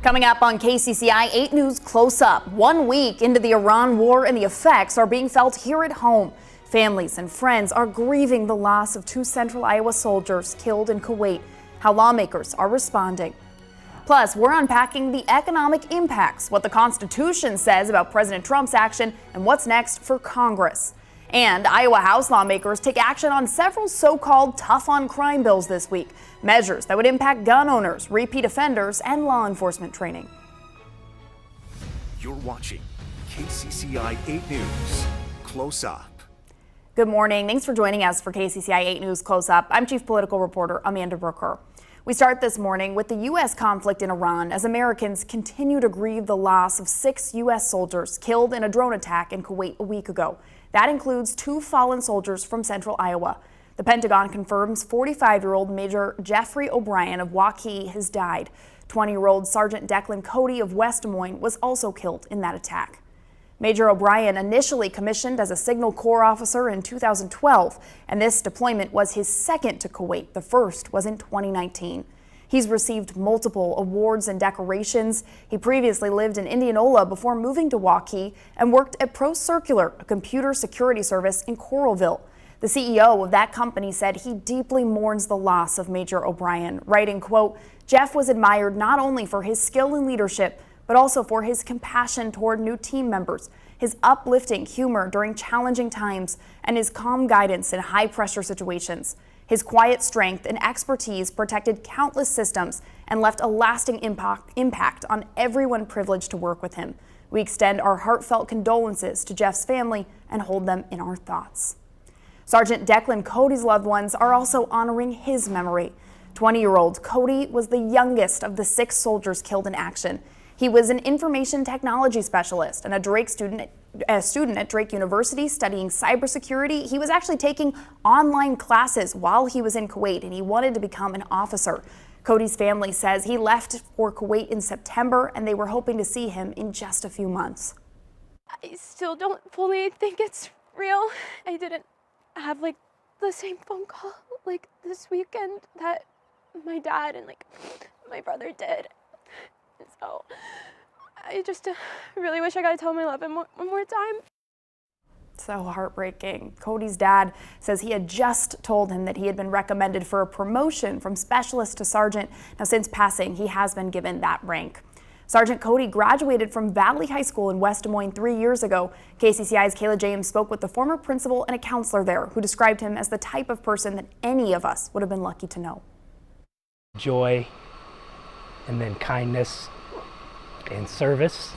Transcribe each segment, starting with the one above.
Coming up on KCCI 8 News Close Up, 1 week into the Iran war and the effects are being felt here at home. Families and friends are grieving the loss of 2 Central Iowa soldiers killed in Kuwait, how lawmakers are responding. Plus, we're unpacking the economic impacts, what the Constitution says about President Trump's action, and what's next for Congress. And Iowa House lawmakers take action on several so-called tough-on-crime bills this week, measures that would impact gun owners, repeat offenders, and law enforcement training. You're watching KCCI 8 News Close Up. Good morning. Thanks for joining us for KCCI 8 News Close Up. I'm Chief Political Reporter Amanda Brooker. We start this morning with the U.S. conflict in Iran as Americans continue to grieve the loss of 6 U.S. soldiers killed in a drone attack in Kuwait a week ago. That includes 2 fallen soldiers from central Iowa. The Pentagon confirms 45-year-old Major Jeffrey O'Brien of Waukee has died. 20-year-old Sergeant Declan Cody of West Des Moines was also killed in that attack. Major O'Brien initially commissioned as a Signal Corps officer in 2012, and this deployment was his second to Kuwait. The first was in 2019. He's received multiple awards and decorations. He previously lived in Indianola before moving to Waukee and worked at ProCircular, a computer security service in Coralville. The CEO of that company said he deeply mourns the loss of Major O'Brien, writing, quote, "Jeff was admired not only for his skill and leadership, but also for his compassion toward new team members, his uplifting humor during challenging times, and his calm guidance in high-pressure situations. His quiet strength and expertise protected countless systems and left a lasting impact on everyone privileged to work with him. We extend our heartfelt condolences to Jeff's family and hold them in our thoughts." Sergeant Declan Cody's loved ones are also honoring his memory. 20-year-old Cody was the youngest of the 6 soldiers killed in action. He was an information technology specialist and a student at Drake University studying cybersecurity. He was actually taking online classes while he was in Kuwait, and he wanted to become an officer. Cody's family says he left for Kuwait in September, and they were hoping to see him in just a few months. I still don't fully think it's real. I didn't have the same phone call this weekend that my dad and my brother did. So I just really wish I got to tell him I love him one more time. So heartbreaking. Cody's dad says he had just told him that he had been recommended for a promotion from specialist to sergeant. Now, since passing, he has been given that rank. Sergeant Cody graduated from Valley High School in West Des Moines 3 years ago. KCCI's Kayla James spoke with the former principal and a counselor there who described him as the type of person that any of us would have been lucky to know. Joy, and then kindness and service.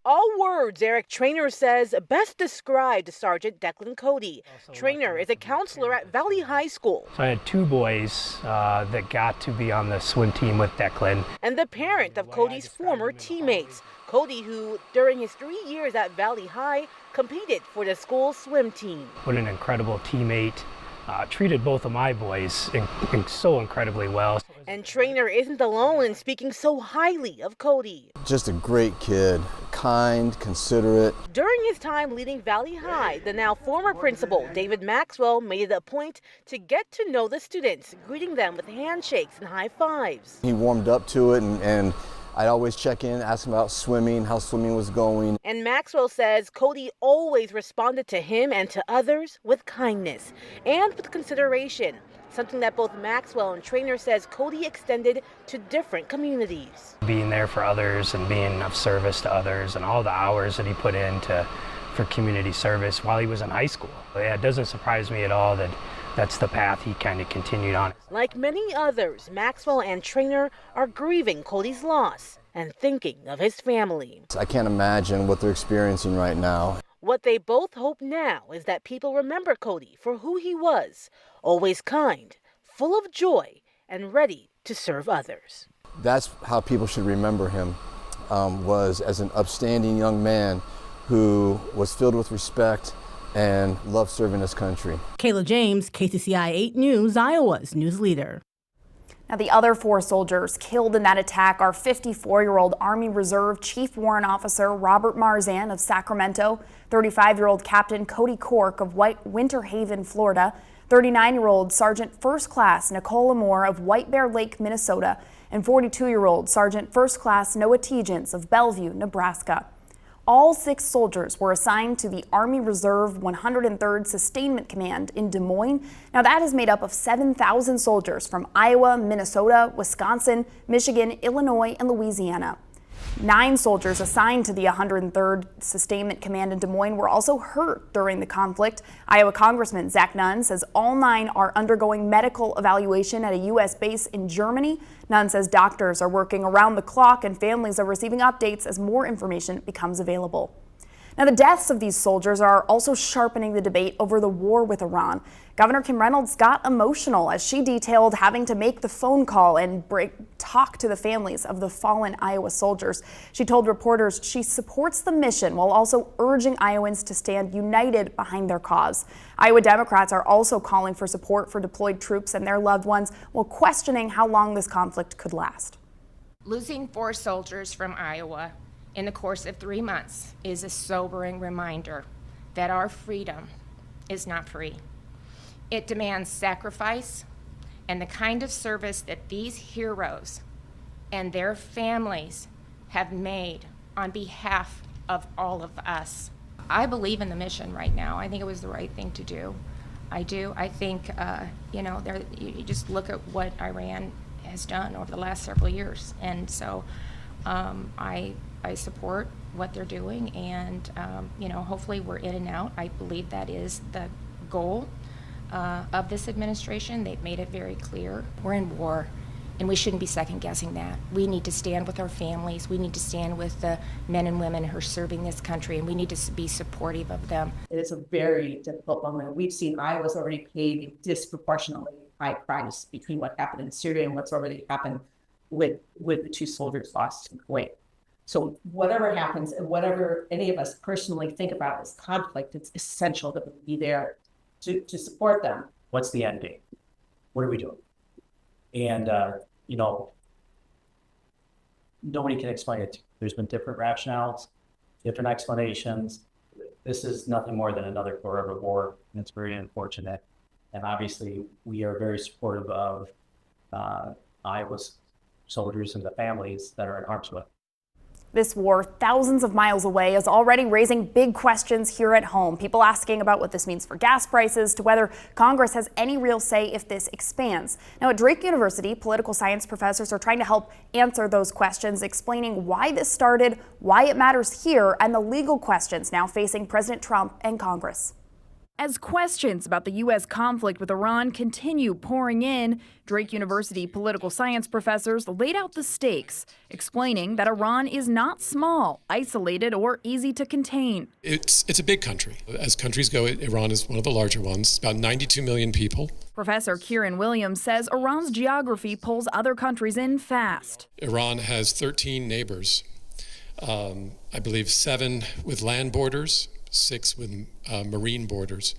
All words Eric Traynor says best described Sergeant Declan Cody. Traynor is a counselor at Valley High School. So I had 2 boys that got to be on the swim team with Declan. And the parent of Cody's former teammates. Cody, who during his 3 years at Valley High competed for the school swim team. What an incredible teammate. Treated both of my boys so incredibly well. And Traynor isn't alone in speaking so highly of Cody. Just a great kid, kind, considerate. During his time leading Valley High, the now former principal, David Maxwell, made it a point to get to know the students, greeting them with handshakes and high fives. He warmed up to it and I'd always check in, ask him about swimming, how swimming was going. And Maxwell says Cody always responded to him and to others with kindness and with consideration, something that both Maxwell and Traynor says Cody extended to different communities. Being there for others and being of service to others and all the hours that he put in for community service while he was in high school. Yeah, it doesn't surprise me at all that that's the path he kind of continued on. Like many others, Maxwell and Traynor are grieving Cody's loss and thinking of his family. I can't imagine what they're experiencing right now. What they both hope now is that people remember Cody for who he was, always kind, full of joy, and ready to serve others. That's how people should remember him, was as an upstanding young man who was filled with respect and loved serving his country. Kayla James, KCCI 8 News, Iowa's news leader. Now, the other 4 soldiers killed in that attack are 54-year-old Army Reserve Chief Warrant Officer Robert Marzan of Sacramento, 35-year-old Captain Cody Cork of Winter Haven, Florida, 39-year-old Sergeant First Class Nicole Moore of White Bear Lake, Minnesota, and 42-year-old Sergeant First Class Noah Tegents of Bellevue, Nebraska. All 6 soldiers were assigned to the Army Reserve 103rd Sustainment Command in Des Moines. Now that is made up of 7,000 soldiers from Iowa, Minnesota, Wisconsin, Michigan, Illinois, and Louisiana. 9 soldiers assigned to the 103rd Sustainment Command in Des Moines were also hurt during the conflict. Iowa Congressman Zach Nunn says all 9 are undergoing medical evaluation at a U.S. base in Germany. Nunn says doctors are working around the clock and families are receiving updates as more information becomes available. Now, the deaths of these soldiers are also sharpening the debate over the war with Iran. Governor Kim Reynolds got emotional as she detailed having to make the phone call and talk to the families of the fallen Iowa soldiers. She told reporters she supports the mission while also urging Iowans to stand united behind their cause. Iowa Democrats are also calling for support for deployed troops and their loved ones while questioning how long this conflict could last. Losing 4 soldiers from Iowa in the course of 3 months is a sobering reminder that our freedom is not free. It demands sacrifice and the kind of service that these heroes and their families have made on behalf of all of us. I believe in the mission right now. I think it was the right thing to do. I do. I think, you just look at what Iran has done over the last several years. And so I support what they're doing, and hopefully we're in and out. I believe that is the goal of this administration. They've made it very clear. We're in war, and we shouldn't be second guessing that. We need to stand with our families. We need to stand with the men and women who are serving this country, and we need to be supportive of them. It's a very difficult moment. We've seen Iowa's already paid disproportionately high price between what happened in Syria and what's already happened with the 2 soldiers lost in Kuwait. So whatever happens, and whatever any of us personally think about this conflict, it's essential that we be there to support them. What's the end game? What are we doing? And, nobody can explain it. There's been different rationales, different explanations. This is nothing more than another forever war, and it's very unfortunate. And obviously, we are very supportive of Iowa's soldiers and the families that are in harm's way. This war, thousands of miles away, is already raising big questions here at home. People asking about what this means for gas prices, to whether Congress has any real say if this expands. Now, at Drake University, political science professors are trying to help answer those questions, explaining why this started, why it matters here, and the legal questions now facing President Trump and Congress. As questions about the U.S. conflict with Iran continue pouring in, Drake University political science professors laid out the stakes, explaining that Iran is not small, isolated, or easy to contain. It's a big country. As countries go, Iran is one of the larger ones, about 92 million people. Professor Kieran Williams says Iran's geography pulls other countries in fast. Iran has 13 neighbors, I believe 7 with land borders, 6 with marine borders.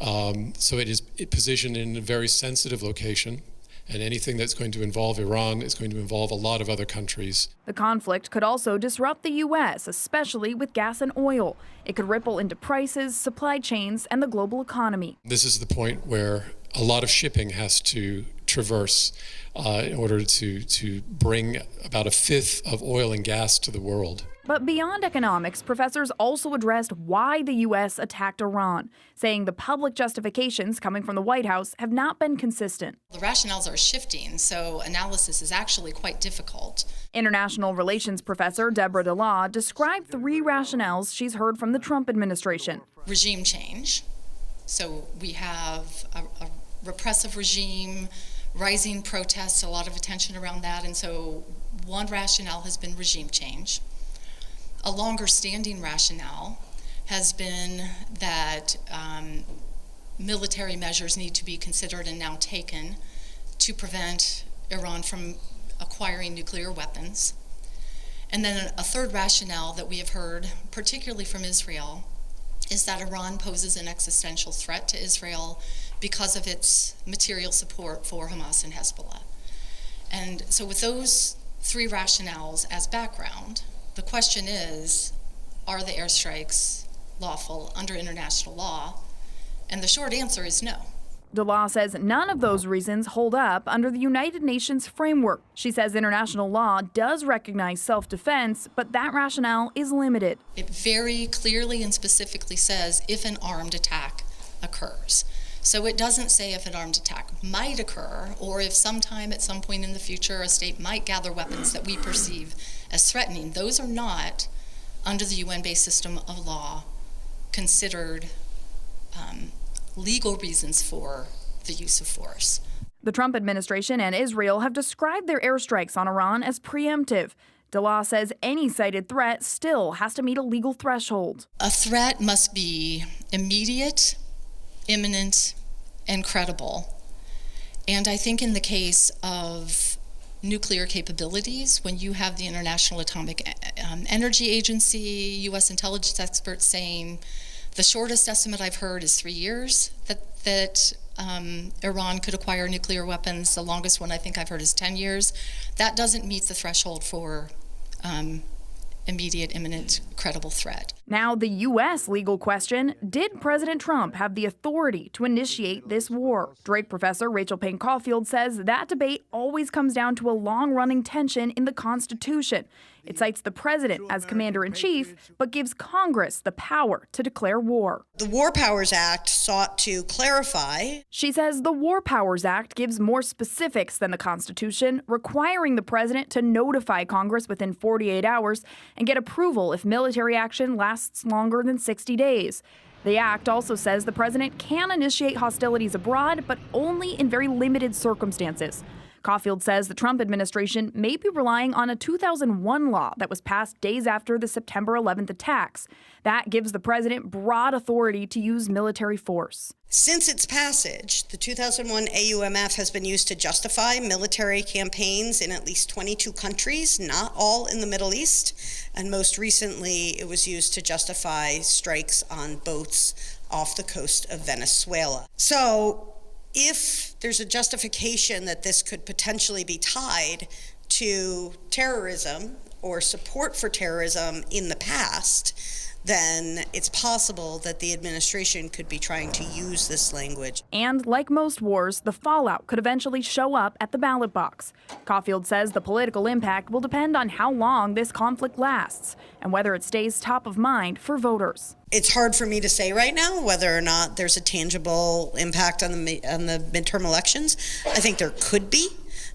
So it is positioned in a very sensitive location, and anything that's going to involve Iran is going to involve a lot of other countries. The conflict could also disrupt the U.S., especially with gas and oil. It could ripple into prices, supply chains, and the global economy. This is the point where a lot of shipping has to traverse in order to bring about 1/5 of oil and gas to the world. But beyond economics, professors also addressed why the U.S. attacked Iran, saying the public justifications coming from the White House have not been consistent. The rationales are shifting, so analysis is actually quite difficult. International relations professor Deborah DeLaw described 3 rationales she's heard from the Trump administration. Regime change. So we have a repressive regime, rising protests, a lot of attention around that, and so one rationale has been regime change. A longer standing rationale has been that military measures need to be considered and now taken to prevent Iran from acquiring nuclear weapons. And then a third rationale that we have heard, particularly from Israel, is that Iran poses an existential threat to Israel because of its material support for Hamas and Hezbollah. And so with those 3 rationales as background, the question is, are the airstrikes lawful under international law? And the short answer is no. DeLaw says none of those reasons hold up under the United Nations framework. She says international law does recognize self-defense, but that rationale is limited. It very clearly and specifically says if an armed attack occurs. So it doesn't say if an armed attack might occur, or if sometime at some point in the future a state might gather weapons that we perceive as threatening. Those are not, under the UN-based system of law, considered legal reasons for the use of force. The Trump administration and Israel have described their airstrikes on Iran as preemptive. DeLaw says any cited threat still has to meet a legal threshold. A threat must be immediate, imminent, and credible. And I think in the case of nuclear capabilities, when you have the International Atomic Energy Agency, U.S. intelligence experts saying the shortest estimate I've heard is 3 years that Iran could acquire nuclear weapons. The longest one I think I've heard is 10 years. That doesn't meet the threshold for immediate, imminent, credible threat. Now, the U.S. legal question, did President Trump have the authority to initiate this war? Drake professor Rachel Payne Caulfield says that debate always comes down to a long-running tension in the Constitution. It cites the president as commander-in-chief, but gives Congress the power to declare war. The War Powers Act sought to clarify. She says the War Powers Act gives more specifics than the Constitution, requiring the president to notify Congress within 48 hours and get approval if military action lasts longer than 60 days. The act also says the president can initiate hostilities abroad, but only in very limited circumstances. Caulfield says the Trump administration may be relying on a 2001 law that was passed days after the September 11th attacks. That gives the president broad authority to use military force. Since its passage, the 2001 AUMF has been used to justify military campaigns in at least 22 countries, not all in the Middle East. And most recently, it was used to justify strikes on boats off the coast of Venezuela. So, if there's a justification that this could potentially be tied to terrorism or support for terrorism in the past, then it's possible that the administration could be trying to use this language. And like most wars, the fallout could eventually show up at the ballot box. Caulfield says the political impact will depend on how long this conflict lasts and whether it stays top of mind for voters. It's hard for me to say right now whether or not there's a tangible impact on the midterm elections. I think there could be,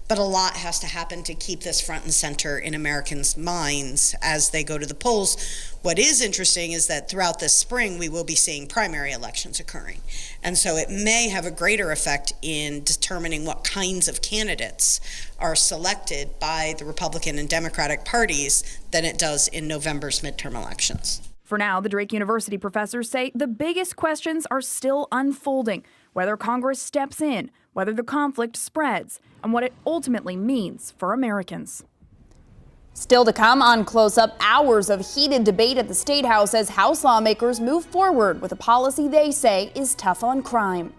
but a lot has to happen to keep this front and center in Americans' minds as they go to the polls. What is interesting is that throughout this spring, we will be seeing primary elections occurring. And so it may have a greater effect in determining what kinds of candidates are selected by the Republican and Democratic parties than it does in November's midterm elections. For now, the Drake University professors say the biggest questions are still unfolding: whether Congress steps in, whether the conflict spreads, and what it ultimately means for Americans. Still to come on Close Up, hours of heated debate at the Statehouse as House lawmakers move forward with a policy they say is tough on crime.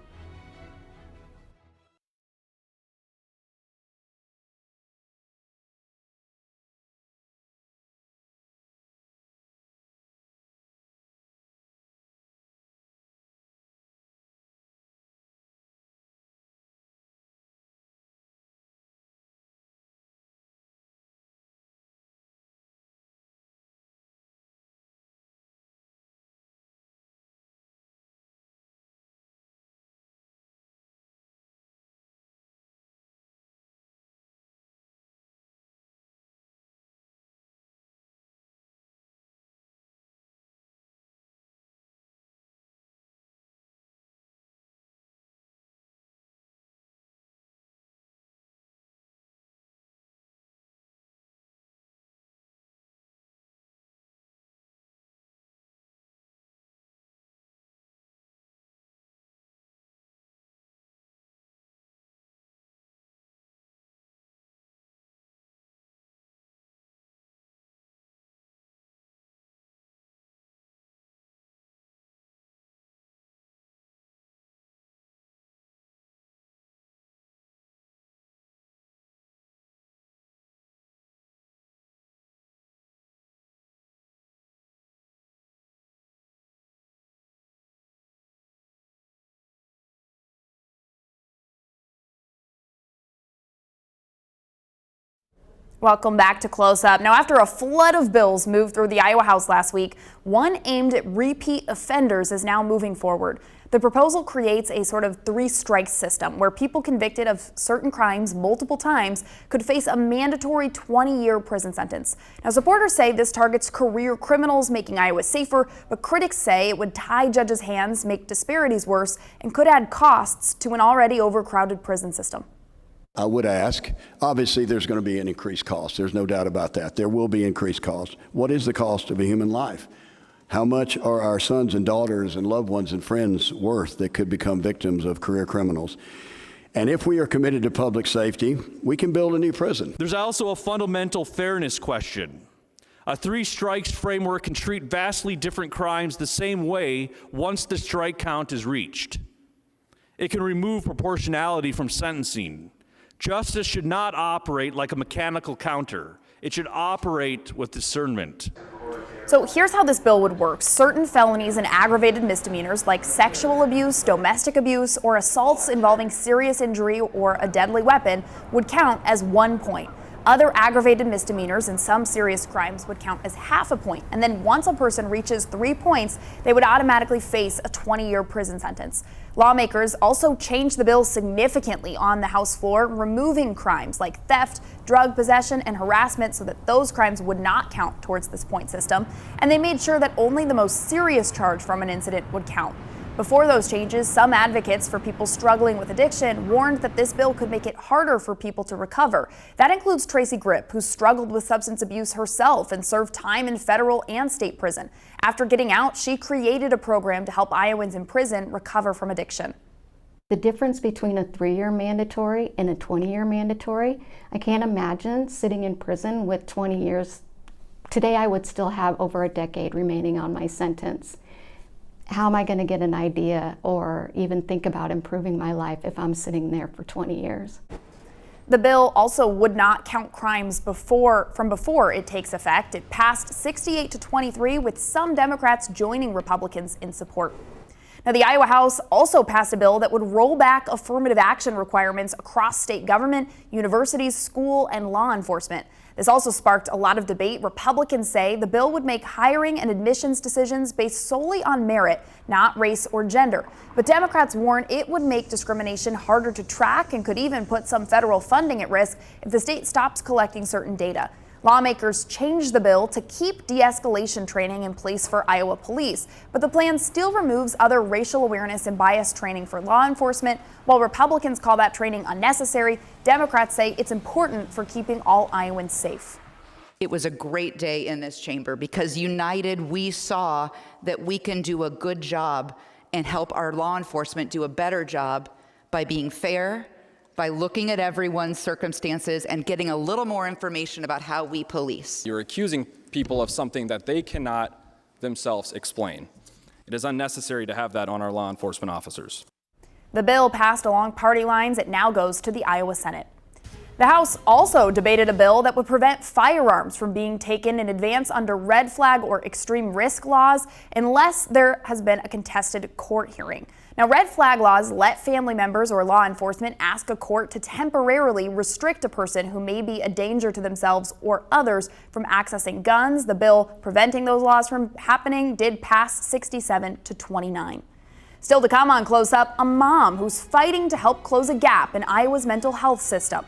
Welcome back to Close Up. Now, after a flood of bills moved through the Iowa House last week, one aimed at repeat offenders is now moving forward. The proposal creates a sort of three-strike system where people convicted of certain crimes multiple times could face a mandatory 20-year prison sentence. Now, supporters say this targets career criminals, making Iowa safer, but critics say it would tie judges' hands, make disparities worse, and could add costs to an already overcrowded prison system. I would ask, obviously there's going to be an increased cost. There's no doubt about that. There will be increased costs. What is the cost of a human life? How much are our sons and daughters and loved ones and friends worth that could become victims of career criminals? And if we are committed to public safety, we can build a new prison. There's also a fundamental fairness question. A three strikes framework can treat vastly different crimes the same way once the strike count is reached. It can remove proportionality from sentencing. Justice should not operate like a mechanical counter. It should operate with discernment. So here's how this bill would work. Certain felonies and aggravated misdemeanors like sexual abuse, domestic abuse, or assaults involving serious injury or a deadly weapon would count as 1 point. Other aggravated misdemeanors and some serious crimes would count as half a point. And then once a person reaches 3 points, they would automatically face a 20-year prison sentence. Lawmakers also changed the bill significantly on the House floor, removing crimes like theft, drug possession, and harassment so that those crimes would not count towards this point system. And they made sure that only the most serious charge from an incident would count. Before those changes, some advocates for people struggling with addiction warned that this bill could make it harder for people to recover. That includes Tracy Grip, who struggled with substance abuse herself and served time in federal and state prison. After getting out, she created a program to help Iowans in prison recover from addiction. The difference between a 3-year mandatory and a 20-year mandatory, I can't imagine sitting in prison with 20 years. Today I would still have over a decade remaining on my sentence. How am I going to get an idea or even think about improving my life if I'm sitting there for 20 years? The bill also would not count crimes from before it takes effect. It passed 68 to 23, with some Democrats joining Republicans in support. Now, the Iowa House also passed a bill that would roll back affirmative action requirements across state government, universities, school, and law enforcement. This also sparked a lot of debate. Republicans say the bill would make hiring and admissions decisions based solely on merit, not race or gender. But Democrats warn it would make discrimination harder to track and could even put some federal funding at risk if the state stops collecting certain data. Lawmakers changed the bill to keep de-escalation training in place for Iowa police, but the plan still removes other racial awareness and bias training for law enforcement. While Republicans call that training unnecessary, Democrats say it's important for keeping all Iowans safe. It was a great day in this chamber because united we saw that we can do a good job and help our law enforcement do a better job by being fair, by looking at everyone's circumstances and getting a little more information about how we police. You're accusing people of something that they cannot themselves explain. It is unnecessary to have that on our law enforcement officers. The bill passed along party lines. It now goes to the Iowa Senate. The House also debated a bill that would prevent firearms from being taken in advance under red flag or extreme risk laws unless there has been a contested court hearing. Now, red flag laws let family members or law enforcement ask a court to temporarily restrict a person who may be a danger to themselves or others from accessing guns. The bill preventing those laws from happening did pass 67 to 29. Still to come on Close Up, a mom who's fighting to help close a gap in Iowa's mental health system.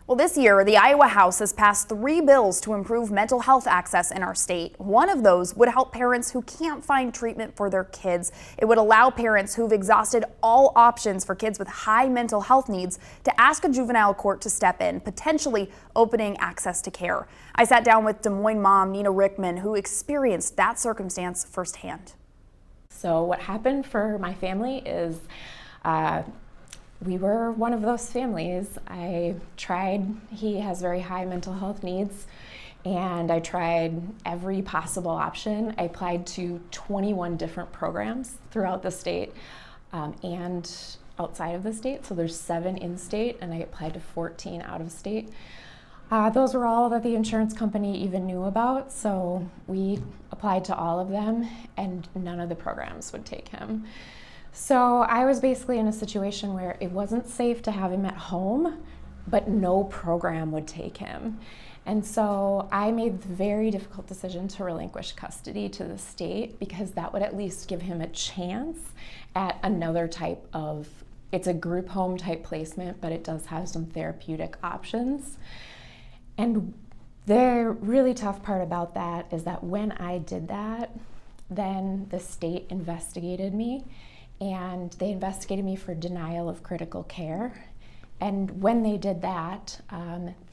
Well, this year, the Iowa House has passed 3 bills to improve mental health access in our state. One of those would help parents who can't find treatment for their kids. It would allow parents who've exhausted all options for kids with high mental health needs to ask a juvenile court to step in, potentially opening access to care. I sat down with Des Moines mom Nina Rickman, who experienced that circumstance firsthand. So what happened for my family is we were one of those families. He has very high mental health needs, and I tried every possible option. I applied to 21 different programs throughout the state and outside of the state. So there's 7 in state, and I applied to 14 out of state. Those were all that the insurance company even knew about, so we applied to all of them, and none of the programs would take him. So I was basically in a situation where it wasn't safe to have him at home, but no program would take him. And so I made the very difficult decision to relinquish custody to the state, because that would at least give him a chance at another type of, it's a group home type placement, but it does have some therapeutic options. And the really tough part about that is that when I did that, then the state investigated me. And they investigated me for denial of critical care. And when they did that,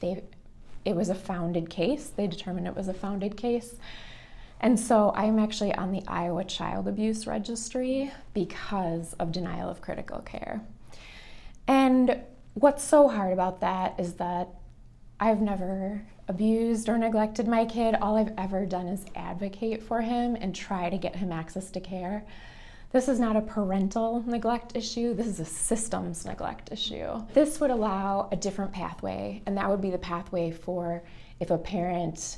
it was a founded case. They determined it was a founded case. And so I'm actually on the Iowa Child Abuse Registry because of denial of critical care. And what's so hard about that is that I've never abused or neglected my kid. All I've ever done is advocate for him and try to get him access to care. This is not a parental neglect issue, this is a systems neglect issue. This would allow a different pathway, and that would be the pathway for if a parent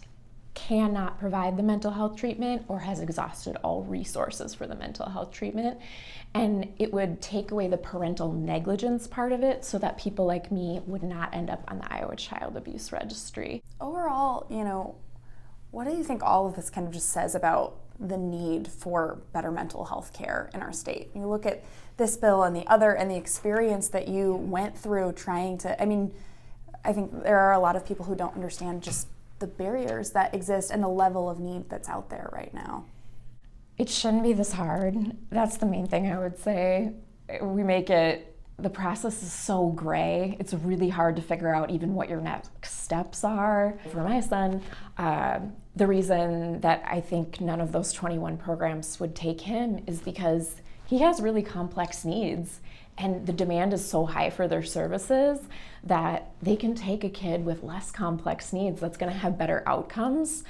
cannot provide the mental health treatment or has exhausted all resources for the mental health treatment. And it would take away the parental negligence part of it so that people like me would not end up on the Iowa Child Abuse Registry. Overall, what do you think all of this kind of just says about the need for better mental health care in our state? You look at this bill and the other and the experience that you went through trying to, I think there are a lot of people who don't understand just the barriers that exist and the level of need that's out there right now. It shouldn't be this hard. That's the main thing I would say. The process is so gray. It's really hard to figure out even what your next steps are. For my son, the reason that I think none of those 21 programs would take him is because he has really complex needs, and the demand is so high for their services that they can take a kid with less complex needs that's gonna have better outcomes.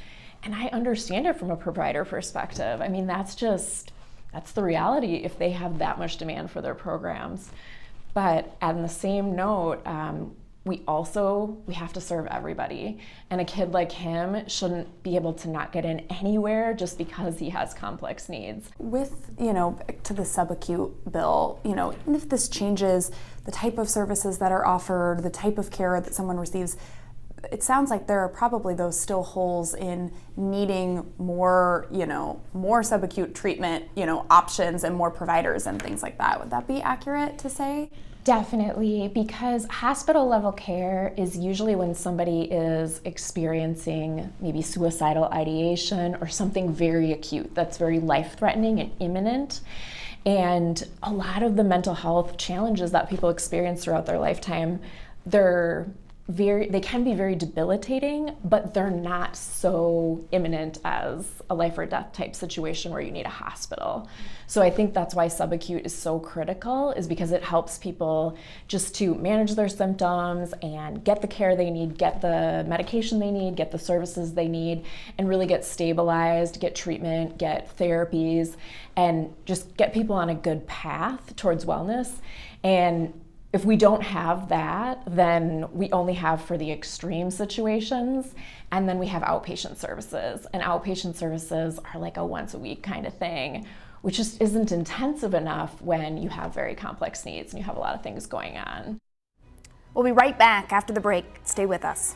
And I understand it from a provider perspective. That's the reality if they have that much demand for their programs. But on the same note, we have to serve everybody. And a kid like him shouldn't be able to not get in anywhere just because he has complex needs. With, to the subacute bill, even if this changes the type of services that are offered, the type of care that someone receives, it sounds like there are probably those still holes in needing more subacute treatment, options and more providers and things like that. Would that be accurate to say? Definitely, because hospital level care is usually when somebody is experiencing maybe suicidal ideation or something very acute that's very life-threatening and imminent. And a lot of the mental health challenges that people experience throughout their lifetime, they can be very debilitating, but they're not so imminent as a life or death type situation where you need a hospital. So I think that's why subacute is so critical, is because it helps people just to manage their symptoms and get the care they need, get the medication they need, get the services they need, and really get stabilized, get treatment, get therapies, and just get people on a good path towards wellness. And if we don't have that, then we only have for the extreme situations, and then we have outpatient services. And outpatient services are like a once a week kind of thing, which just isn't intensive enough when you have very complex needs and you have a lot of things going on. We'll be right back after the break. Stay with us.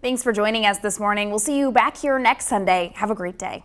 Thanks for joining us this morning. We'll see you back here next Sunday. Have a great day.